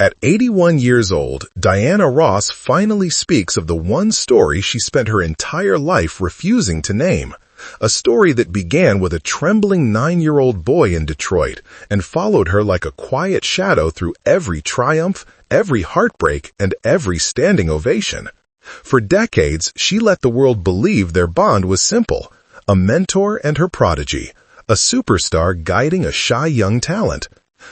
At 81 years old, Diana Ross finally speaks of the one story she spent her entire life refusing to name. A story that began with a trembling 9-year-old boy in Detroit and followed her like a quiet shadow through every triumph, every heartbreak, and every standing ovation. For decades, she let the world believe their bond was simple: a mentor and her prodigy, a superstar guiding a shy young talent.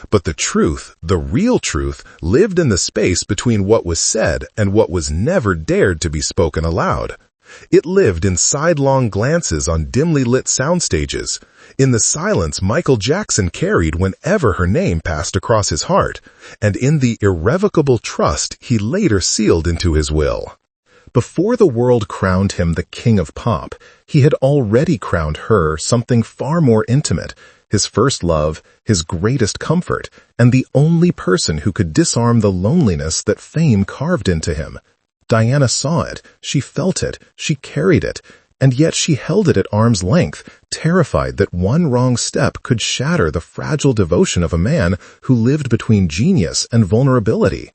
But the truth, the real truth, lived in the space between what was said and what was never dared to be spoken aloud. It lived in sidelong glances on dimly lit sound stages, in the silence Michael Jackson carried whenever her name passed across his heart, and in the irrevocable trust he later sealed into his will. Before the world crowned him the king of pop, he had already crowned her something far more intimate: his first love, his greatest comfort, and the only person who could disarm the loneliness that fame carved into him. Diana saw it, she felt it, she carried it, and yet she held it at arm's length, terrified that one wrong step could shatter the fragile devotion of a man who lived between genius and vulnerability.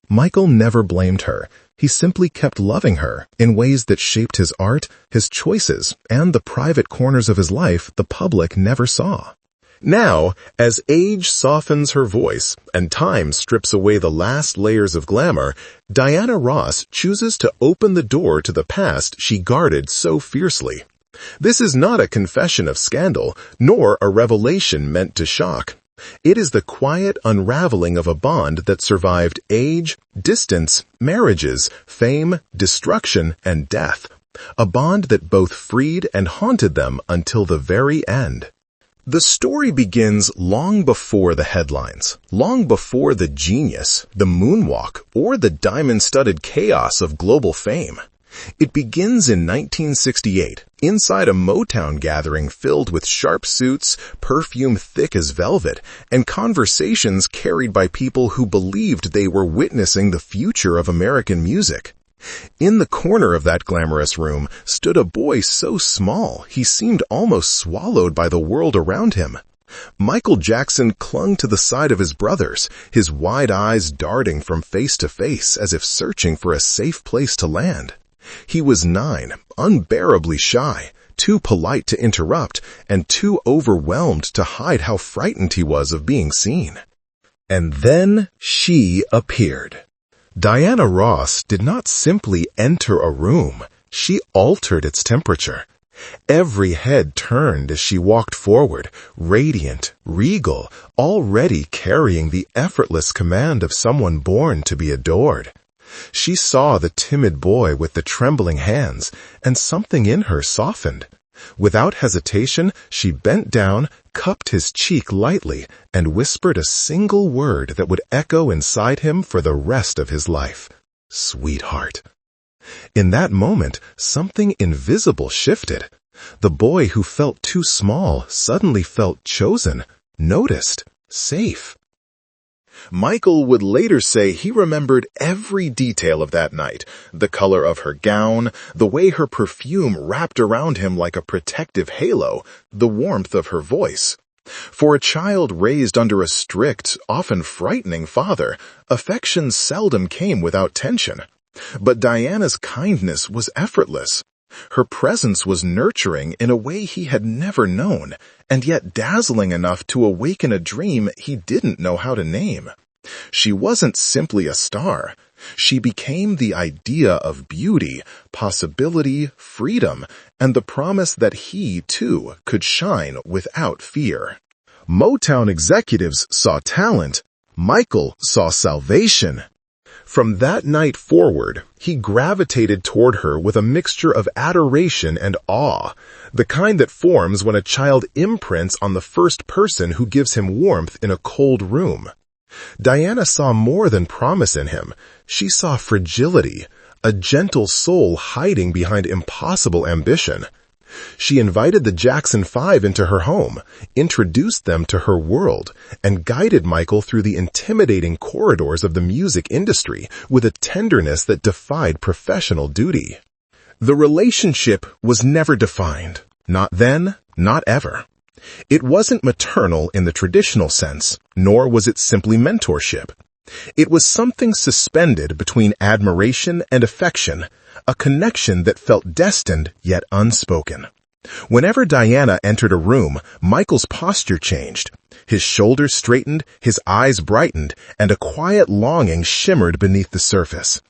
Michael never blamed her. He simply kept loving her in ways that shaped his art, his choices, and the private corners of his life the public never saw. Now, as age softens her voice and time strips away the last layers of glamour, Diana Ross chooses to open the door to the past she guarded so fiercely. This is not a confession of scandal, nor a revelation meant to shock. It is the quiet unraveling of a bond that survived age, distance, marriages, fame, destruction, and death. A bond that both freed and haunted them until the very end. The story begins long before the headlines, long before the genius, the moonwalk, or the diamond-studded chaos of global fame. It begins in 1968, inside a Motown gathering filled with sharp suits, perfume thick as velvet, and conversations carried by people who believed they were witnessing the future of American music. In the corner of that glamorous room stood a boy so small he seemed almost swallowed by the world around him. Michael Jackson clung to the side of his brothers, his wide eyes darting from face to face as if searching for a safe place to land. He was 9, unbearably shy, too polite to interrupt, and too overwhelmed to hide how frightened he was of being seen. And then she appeared. Diana Ross did not simply enter a room, she altered its temperature. Every head turned as she walked forward, radiant, regal, already carrying the effortless command of someone born to be adored. She saw the timid boy with the trembling hands, and something in her softened. Without hesitation, she bent down, cupped his cheek lightly, and whispered a single word that would echo inside him for the rest of his life: "Sweetheart." In that moment, something invisible shifted. The boy who felt too small suddenly felt chosen, noticed, safe. Michael would later say he remembered every detail of that night: the color of her gown, the way her perfume wrapped around him like a protective halo, the warmth of her voice. For a child raised under a strict, often frightening father, affection seldom came without tension. But Diana's kindness was effortless. Her presence was nurturing in a way he had never known, and yet dazzling enough to awaken a dream he didn't know how to name. She wasn't simply a star. She became the idea of beauty, possibility, freedom, and the promise that he, too, could shine without fear. Motown executives saw talent. Michael saw salvation. From that night forward, he gravitated toward her with a mixture of adoration and awe, the kind that forms when a child imprints on the first person who gives him warmth in a cold room. Diana saw more than promise in him. She saw fragility, a gentle soul hiding behind impossible ambition. She invited the Jackson 5 into her home, introduced them to her world, and guided Michael through the intimidating corridors of the music industry with a tenderness that defied professional duty. The relationship was never defined. Not then, not ever. It wasn't maternal in the traditional sense, nor was it simply mentorship. It was something suspended between admiration and affection, a connection that felt destined yet unspoken. Whenever Diana entered a room, Michael's posture changed. His shoulders straightened, his eyes brightened, and a quiet longing shimmered beneath the surface.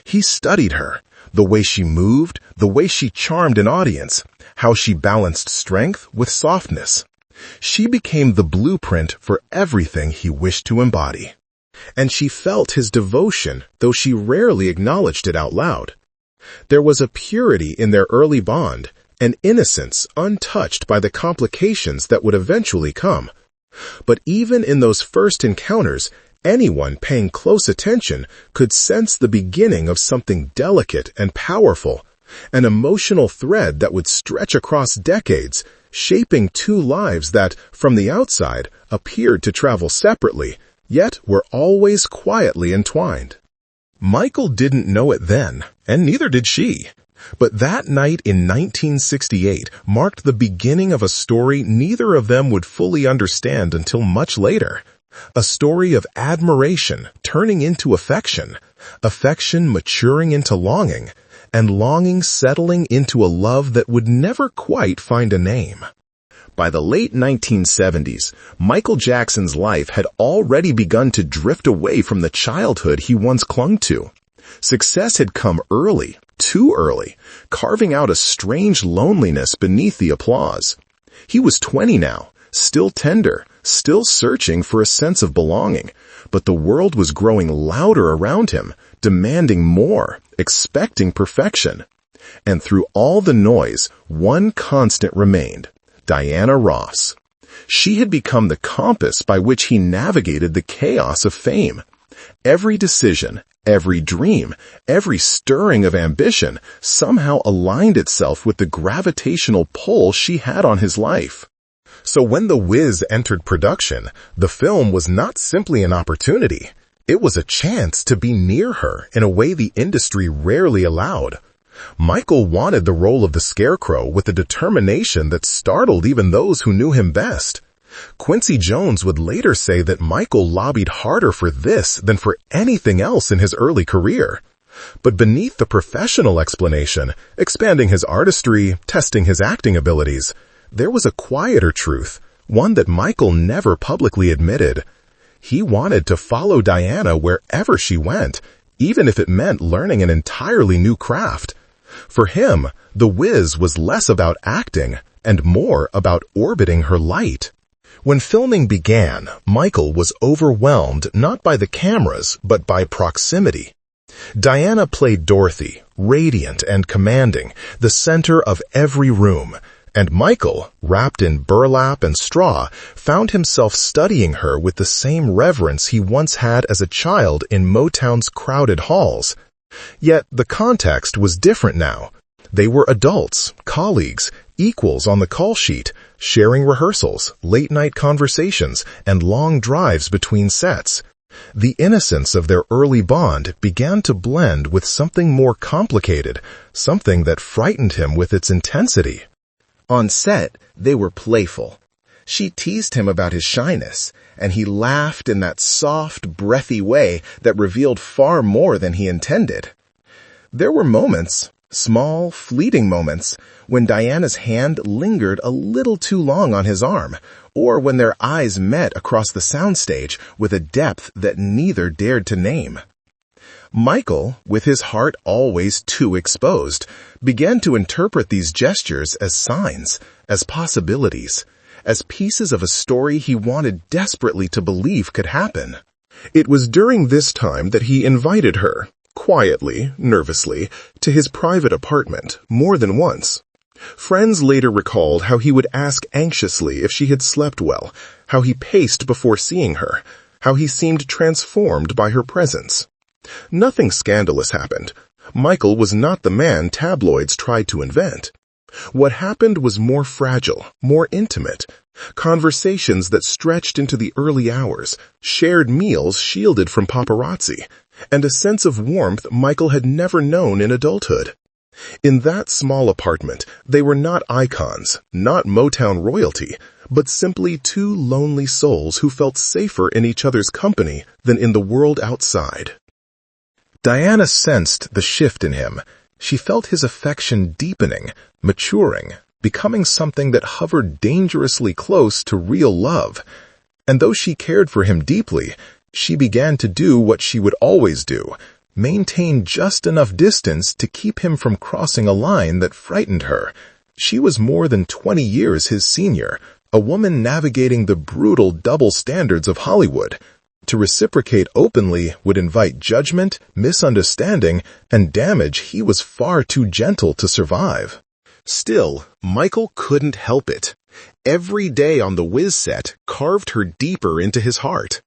He studied her, the way she moved, the way she charmed an audience, how she balanced strength with softness. She became the blueprint for everything he wished to embody. And she felt his devotion, though she rarely acknowledged it out loud. There was a purity in their early bond, an innocence untouched by the complications that would eventually come. But even in those first encounters, anyone paying close attention could sense the beginning of something delicate and powerful, an emotional thread that would stretch across decades, shaping two lives that, from the outside, appeared to travel separately, yet were always quietly entwined. Michael didn't know it then, and neither did she. But that night in 1968 marked the beginning of a story neither of them would fully understand until much later. A story of admiration turning into affection, affection maturing into longing, and longing settling into a love that would never quite find a name. By the late 1970s, Michael Jackson's life had already begun to drift away from the childhood he once clung to. Success had come early, too early, carving out a strange loneliness beneath the applause. He was 20 now, still tender, still searching for a sense of belonging, but the world was growing louder around him, demanding more, expecting perfection. And through all the noise, one constant remained: Diana Ross. She had become the compass by which he navigated the chaos of fame. Every decision, every dream, every stirring of ambition somehow aligned itself with the gravitational pull she had on his life. So when The Wiz entered production, the film was not simply an opportunity. It was a chance to be near her in a way the industry rarely allowed. Michael wanted the role of the Scarecrow with a determination that startled even those who knew him best. Quincy Jones would later say that Michael lobbied harder for this than for anything else in his early career. But beneath the professional explanation, expanding his artistry, testing his acting abilities, there was a quieter truth, one that Michael never publicly admitted. He wanted to follow Diana wherever she went, even if it meant learning an entirely new craft. For him, The Wiz was less about acting and more about orbiting her light. When filming began, Michael was overwhelmed not by the cameras, but by proximity. Diana played Dorothy, radiant and commanding, the center of every room, and Michael, wrapped in burlap and straw, found himself studying her with the same reverence he once had as a child in Motown's crowded halls. Yet the context was different now. They were adults, colleagues, equals on the call sheet, sharing rehearsals, late-night conversations, and long drives between sets. The innocence of their early bond began to blend with something more complicated, something that frightened him with its intensity. On set, they were playful. She teased him about his shyness, and he laughed in that soft, breathy way that revealed far more than he intended. There were moments, small, fleeting moments, when Diana's hand lingered a little too long on his arm, or when their eyes met across the soundstage with a depth that neither dared to name. Michael, with his heart always too exposed, began to interpret these gestures as signs, as possibilities, as pieces of a story he wanted desperately to believe could happen. It was during this time that he invited her, quietly, nervously, to his private apartment more than once. Friends later recalled how he would ask anxiously if she had slept well, how he paced before seeing her, how he seemed transformed by her presence. Nothing scandalous happened. Michael was not the man tabloids tried to invent. What happened was more fragile, more intimate. Conversations that stretched into the early hours, shared meals shielded from paparazzi, and a sense of warmth Michael had never known in adulthood. In that small apartment, they were not icons, not Motown royalty, but simply two lonely souls who felt safer in each other's company than in the world outside. Diana sensed the shift in him. She felt his affection deepening, maturing, becoming something that hovered dangerously close to real love. And though she cared for him deeply, she began to do what she would always do, maintain just enough distance to keep him from crossing a line that frightened her. She was more than 20 years his senior, a woman navigating the brutal double standards of Hollywood. To reciprocate openly would invite judgment, misunderstanding, and damage he was far too gentle to survive. Still, Michael couldn't help it. Every day on the Wiz set carved her deeper into his heart.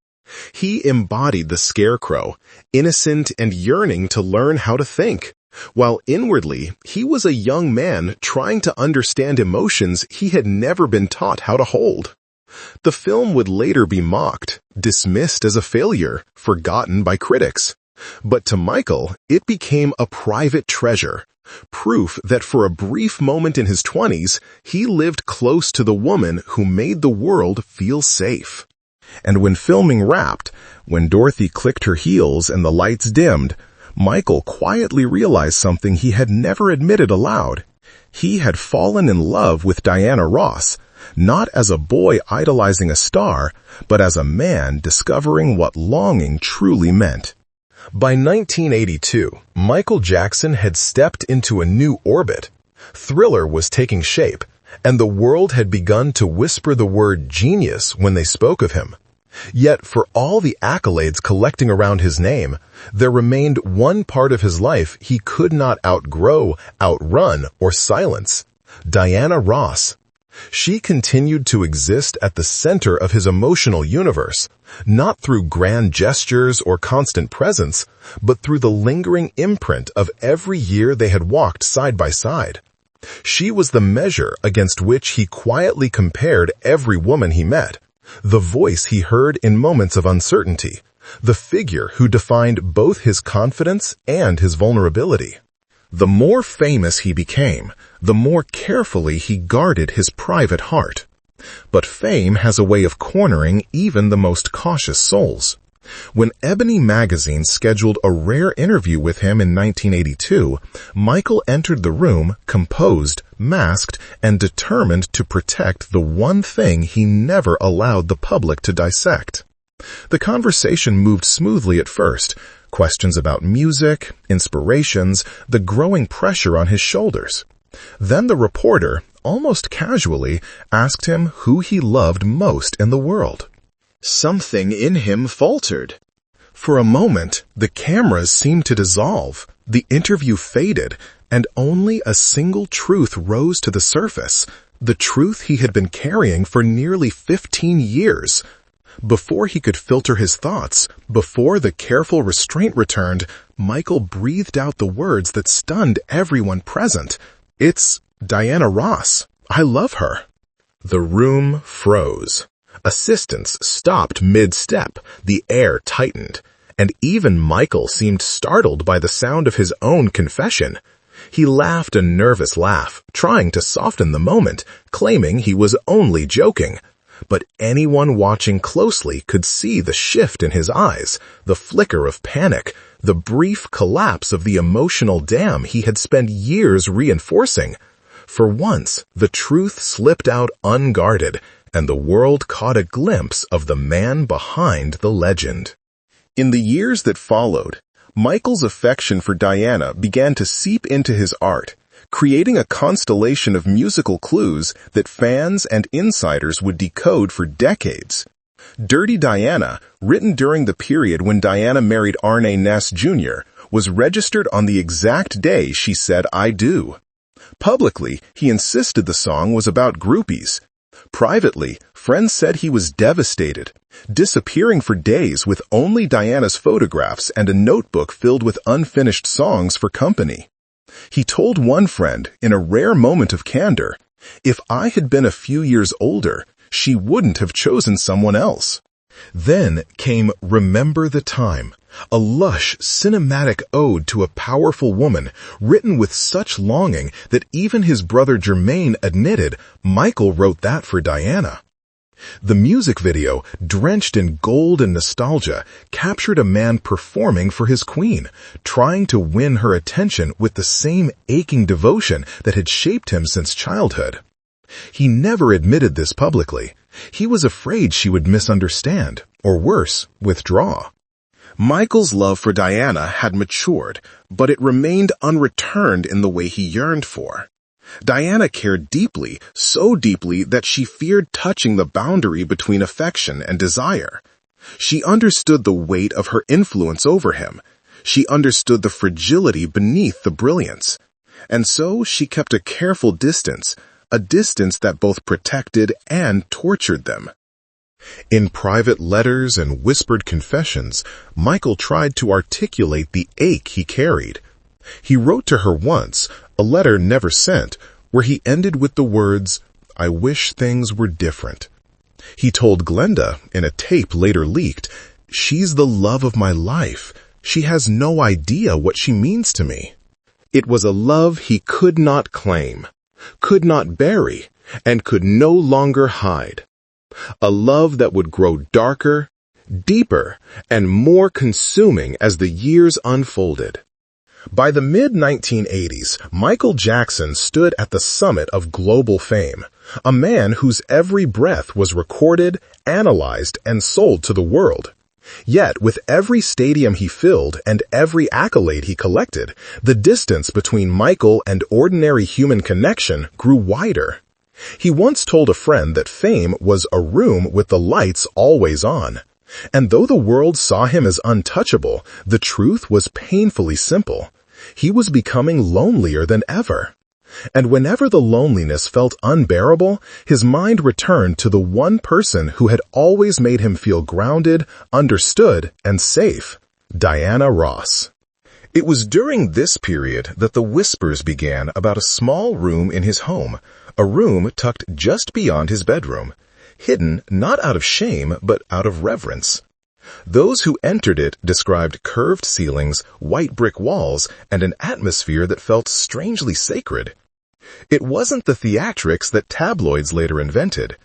He embodied the scarecrow, innocent and yearning to learn how to think, while inwardly he was a young man trying to understand emotions he had never been taught how to hold. The film would later be mocked, dismissed as a failure, forgotten by critics. But to Michael, it became a private treasure, proof that for a brief moment in his 20s, he lived close to the woman who made the world feel safe. And when filming wrapped, when Dorothy clicked her heels and the lights dimmed, Michael quietly realized something he had never admitted aloud. He had fallen in love with Diana Ross, not as a boy idolizing a star, but as a man discovering what longing truly meant. By 1982, Michael Jackson had stepped into a new orbit. Thriller was taking shape, and the world had begun to whisper the word genius when they spoke of him. Yet for all the accolades collecting around his name, there remained one part of his life he could not outgrow, outrun, or silence: Diana Ross. She continued to exist at the center of his emotional universe, not through grand gestures or constant presence, but through the lingering imprint of every year they had walked side by side. She was the measure against which he quietly compared every woman he met, the voice he heard in moments of uncertainty, the figure who defined both his confidence and his vulnerability. The more famous he became, the more carefully he guarded his private heart. But fame has a way of cornering even the most cautious souls. When Ebony magazine scheduled a rare interview with him in 1982, Michael entered the room composed, masked, and determined to protect the one thing he never allowed the public to dissect. The conversation moved smoothly at first. Questions about music, inspirations, the growing pressure on his shoulders. Then the reporter, almost casually, asked him who he loved most in the world. Something in him faltered. For a moment, the cameras seemed to dissolve, the interview faded, and only a single truth rose to the surface, the truth he had been carrying for nearly 15 years. Before he could filter his thoughts, before the careful restraint returned, Michael breathed out the words that stunned everyone present. "It's Diana Ross. I love her." The room froze. Assistants stopped mid-step, the air tightened, and even Michael seemed startled by the sound of his own confession. He laughed a nervous laugh, trying to soften the moment, claiming he was only joking. But anyone watching closely could see the shift in his eyes, the flicker of panic, the brief collapse of the emotional dam he had spent years reinforcing. For once, the truth slipped out unguarded, and the world caught a glimpse of the man behind the legend. In the years that followed, Michael's affection for Diana began to seep into his art, creating a constellation of musical clues that fans and insiders would decode for decades. Dirty Diana, written during the period when Diana married Arne Ness Jr., was registered on the exact day she said "I do." Publicly, he insisted the song was about groupies. Privately, friends said he was devastated, disappearing for days with only Diana's photographs and a notebook filled with unfinished songs for company. He told one friend, in a rare moment of candor, "If I had been a few years older, she wouldn't have chosen someone else." Then came Remember the Time, a lush, cinematic ode to a powerful woman, written with such longing that even his brother Jermaine admitted Michael wrote that for Diana. The music video, drenched in gold and nostalgia, captured a man performing for his queen, trying to win her attention with the same aching devotion that had shaped him since childhood. He never admitted this publicly. He was afraid she would misunderstand, or worse, withdraw. Michael's love for Diana had matured, but it remained unreturned in the way he yearned for. Diana cared deeply, so deeply that she feared touching the boundary between affection and desire. She understood the weight of her influence over him. She understood the fragility beneath the brilliance. And so she kept a careful distance, a distance that both protected and tortured them. In private letters and whispered confessions, Michael tried to articulate the ache he carried. He wrote to her once, a letter never sent, where he ended with the words, "I wish things were different." He told Glenda, in a tape later leaked, "She's the love of my life. She has no idea what she means to me." It was a love he could not claim, could not bury, and could no longer hide. A love that would grow darker, deeper, and more consuming as the years unfolded. By the mid-1980s, Michael Jackson stood at the summit of global fame, a man whose every breath was recorded, analyzed, and sold to the world. Yet, with every stadium he filled and every accolade he collected, the distance between Michael and ordinary human connection grew wider. He once told a friend that fame was a room with the lights always on. And though the world saw him as untouchable, the truth was painfully simple. He was becoming lonelier than ever. And whenever the loneliness felt unbearable, his mind returned to the one person who had always made him feel grounded, understood, and safe, Diana Ross. It was during this period that the whispers began about a small room in his home, a room tucked just beyond his bedroom, hidden not out of shame but out of reverence. Those who entered it described curved ceilings, white brick walls, and an atmosphere that felt strangely sacred. It wasn't the theatrics that tabloids later invented.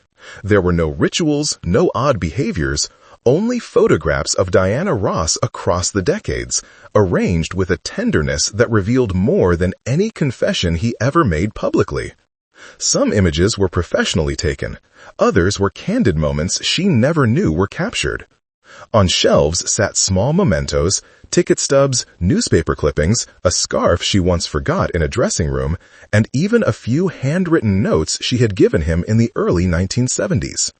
There were no rituals, no odd behaviors, only photographs of Diana Ross across the decades, arranged with a tenderness that revealed more than any confession he ever made publicly. Some images were professionally taken. Others were candid moments she never knew were captured. On shelves sat small mementos, ticket stubs, newspaper clippings, a scarf she once forgot in a dressing room, and even a few handwritten notes she had given him in the early 1970s.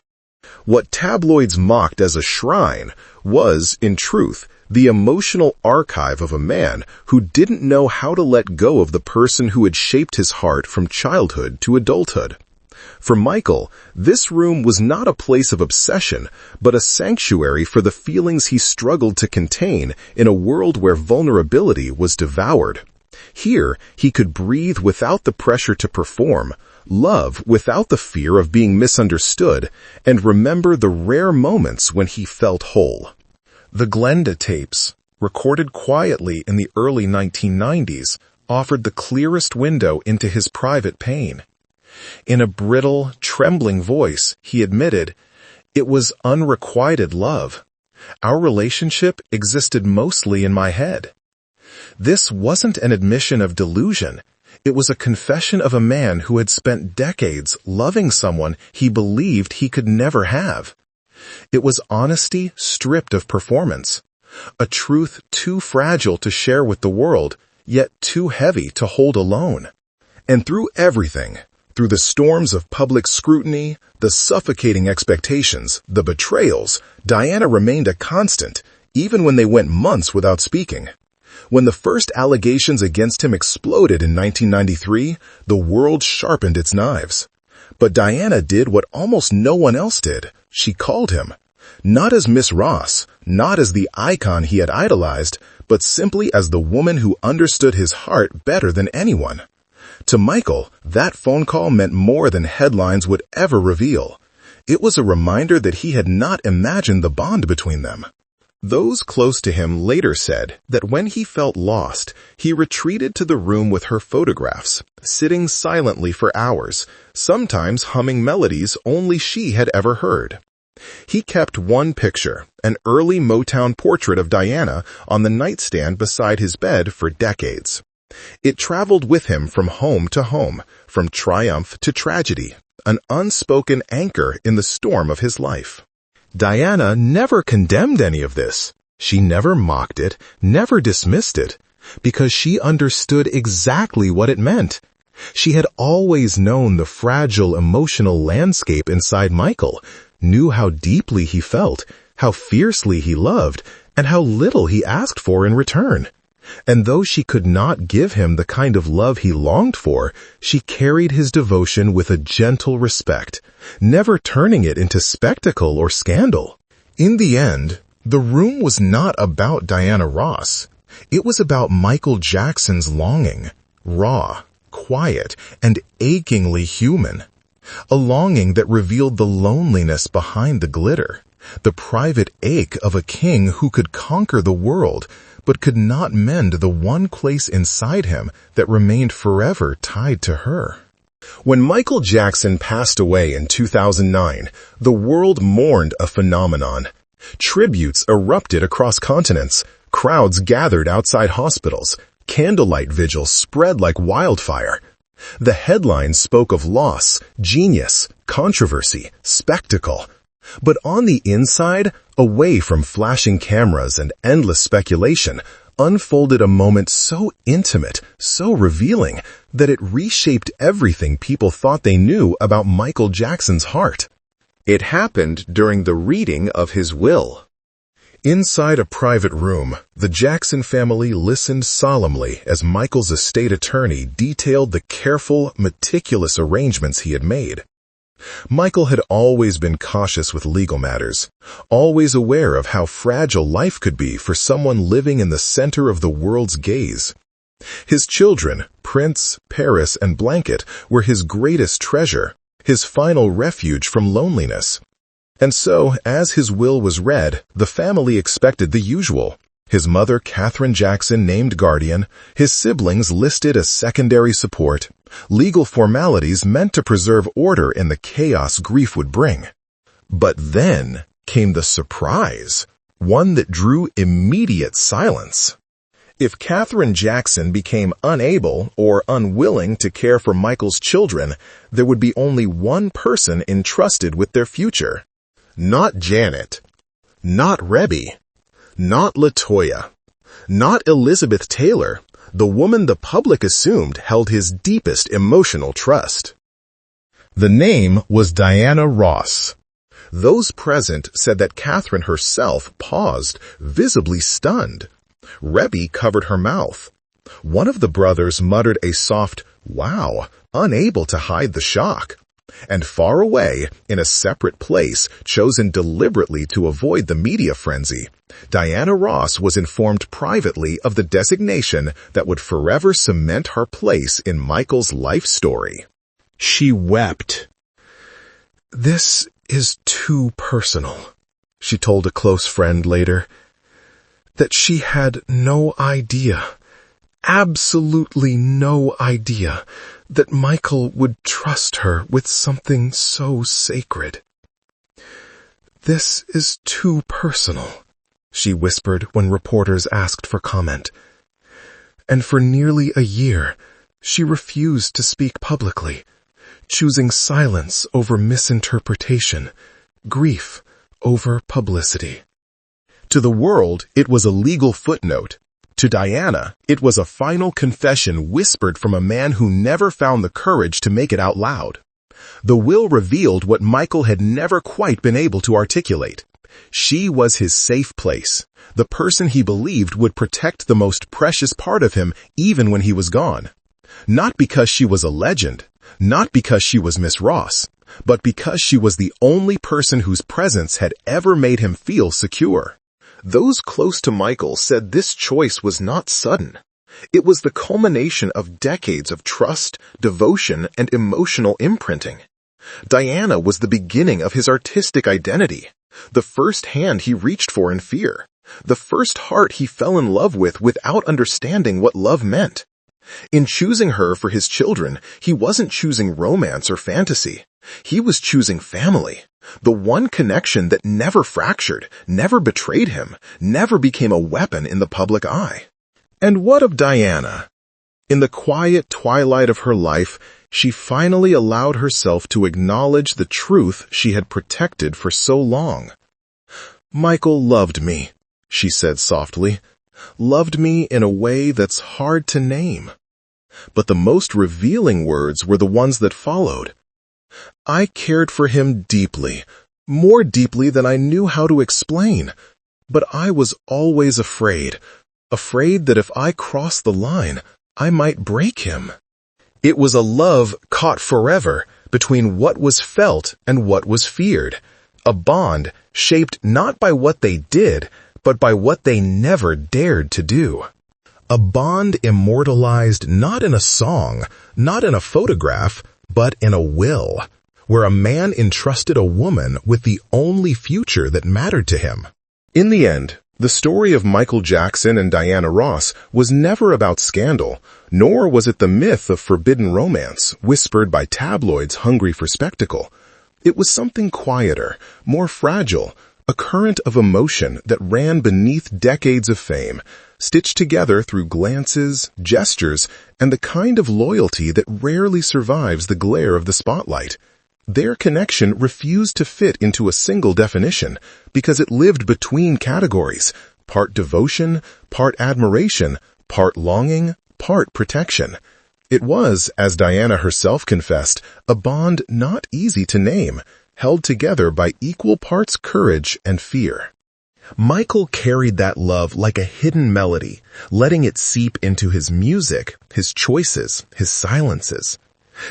What tabloids mocked as a shrine was, in truth, the emotional archive of a man who didn't know how to let go of the person who had shaped his heart from childhood to adulthood. For Michael, this room was not a place of obsession, but a sanctuary for the feelings he struggled to contain in a world where vulnerability was devoured. Here, he could breathe without the pressure to perform, love without the fear of being misunderstood, and remember the rare moments when he felt whole. The Glenda tapes, recorded quietly in the early 1990s, offered the clearest window into his private pain. In a brittle, trembling voice, he admitted, "It was unrequited love. Our relationship existed mostly in my head." This wasn't an admission of delusion. It was a confession of a man who had spent decades loving someone he believed he could never have. It was honesty stripped of performance, a truth too fragile to share with the world, yet too heavy to hold alone. And through everything, through the storms of public scrutiny, the suffocating expectations, the betrayals, Diana remained a constant, even when they went months without speaking. When the first allegations against him exploded in 1993, the world sharpened its knives. But Diana did what almost no one else did. She called him. Not as Miss Ross, not as the icon he had idolized, but simply as the woman who understood his heart better than anyone. To Michael, that phone call meant more than headlines would ever reveal. It was a reminder that he had not imagined the bond between them. Those close to him later said that when he felt lost, he retreated to the room with her photographs, sitting silently for hours, sometimes humming melodies only she had ever heard. He kept one picture, an early Motown portrait of Diana, on the nightstand beside his bed for decades. It traveled with him from home to home, from triumph to tragedy, an unspoken anchor in the storm of his life. Diana never condemned any of this. She never mocked it, never dismissed it, because she understood exactly what it meant. She had always known the fragile emotional landscape inside Michael, knew how deeply he felt, how fiercely he loved, and how little he asked for in return. And though she could not give him the kind of love he longed for, she carried his devotion with a gentle respect, never turning it into spectacle or scandal. In the end, the room was not about Diana Ross. It was about Michael Jackson's longing, raw, quiet, and achingly human. A longing that revealed the loneliness behind the glitter, the private ache of a king who could conquer the world, but could not mend the one place inside him that remained forever tied to her. When Michael Jackson passed away in 2009, the world mourned a phenomenon. Tributes erupted across continents, crowds gathered outside hospitals, candlelight vigils spread like wildfire. The headlines spoke of loss, genius, controversy, spectacle. But on the inside, away from flashing cameras and endless speculation, unfolded a moment so intimate, so revealing, that it reshaped everything people thought they knew about Michael Jackson's heart. It happened during the reading of his will. Inside a private room, the Jackson family listened solemnly as Michael's estate attorney detailed the careful, meticulous arrangements he had made. Michael had always been cautious with legal matters, always aware of how fragile life could be for someone living in the center of the world's gaze. His children, Prince, Paris, and Blanket, were his greatest treasure, his final refuge from loneliness. And so, as his will was read, the family expected the usual. His mother, Catherine Jackson, named guardian, his siblings listed as secondary support, legal formalities meant to preserve order in the chaos grief would bring. But then came the surprise, one that drew immediate silence. If Catherine Jackson became unable or unwilling to care for Michael's children, there would be only one person entrusted with their future. Not Janet, not Rebby, not LaToya, not Elizabeth Taylor, the woman the public assumed held his deepest emotional trust. The name was Diana Ross. Those present said that Catherine herself paused, visibly stunned. Rebby covered her mouth. One of the brothers muttered a soft, "Wow," unable to hide the shock. And far away, in a separate place, chosen deliberately to avoid the media frenzy, Diana Ross was informed privately of the designation that would forever cement her place in Michael's life story. She wept. "This is too personal," she told a close friend later. That she had no idea, absolutely no idea, that Michael would trust her with something so sacred. "This is too personal," she whispered when reporters asked for comment. And for nearly a year, she refused to speak publicly, choosing silence over misinterpretation, grief over publicity. To the world, it was a legal footnote. To Diana, it was a final confession whispered from a man who never found the courage to make it out loud. The will revealed what Michael had never quite been able to articulate. She was his safe place, the person he believed would protect the most precious part of him even when he was gone. Not because she was a legend, not because she was Miss Ross, but because she was the only person whose presence had ever made him feel secure. Those close to Michael said this choice was not sudden. It was the culmination of decades of trust, devotion, and emotional imprinting. Diana was the beginning of his artistic identity, the first hand he reached for in fear, The first heart he fell in love with without understanding what love meant. In choosing her for his children, he wasn't choosing romance or fantasy. He was choosing family. The one connection that never fractured, never betrayed him, never became a weapon in the public eye. And what of Diana? In the quiet twilight of her life, she finally allowed herself to acknowledge the truth she had protected for so long. "Michael loved me," she said softly. "Loved me in a way that's hard to name." But the most revealing words were the ones that followed. "I cared for him deeply, more deeply than I knew how to explain. But I was always afraid that if I crossed the line, I might break him." It was a love caught forever between what was felt and what was feared. A bond shaped not by what they did, but by what they never dared to do. A bond immortalized not in a song, not in a photograph, but in a will, where a man entrusted a woman with the only future that mattered to him. In the end, the story of Michael Jackson and Diana Ross was never about scandal, nor was it the myth of forbidden romance whispered by tabloids hungry for spectacle. It was something quieter, more fragile, a current of emotion that ran beneath decades of fame, stitched together through glances, gestures, and the kind of loyalty that rarely survives the glare of the spotlight. Their connection refused to fit into a single definition because it lived between categories, part devotion, part admiration, part longing, part protection. It was, as Diana herself confessed, a bond not easy to name, held together by equal parts courage and fear. Michael carried that love like a hidden melody, letting it seep into his music, his choices, his silences.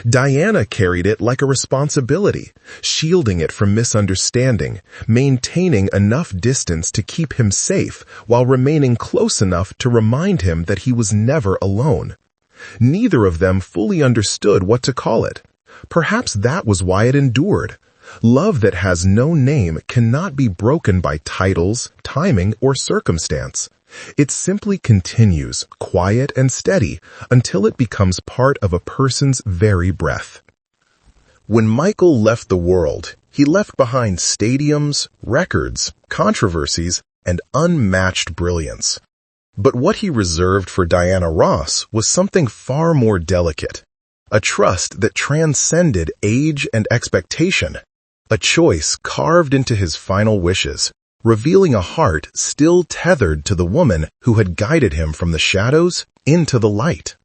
Diana carried it like a responsibility, shielding it from misunderstanding, maintaining enough distance to keep him safe while remaining close enough to remind him that he was never alone. Neither of them fully understood what to call it. Perhaps that was why it endured. Love that has no name cannot be broken by titles, timing, or circumstance. It simply continues, quiet and steady, until it becomes part of a person's very breath. When Michael left the world, he left behind stadiums, records, controversies, and unmatched brilliance. But what he reserved for Diana Ross was something far more delicate. A trust that transcended age and expectation. A choice carved into his final wishes, revealing a heart still tethered to the woman who had guided him from the shadows into the light.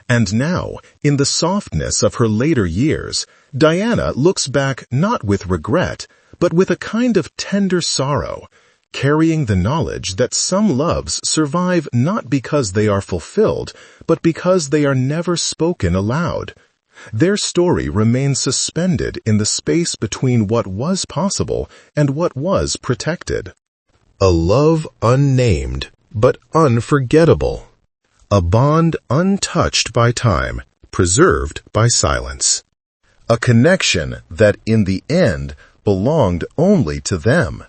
And now, in the softness of her later years, Diana looks back not with regret, but with a kind of tender sorrow, carrying the knowledge that some loves survive not because they are fulfilled, but because they are never spoken aloud. Their story remains suspended in the space between what was possible and what was protected. A love unnamed, but unforgettable. A bond untouched by time, preserved by silence. A connection that, in the end, belonged only to them.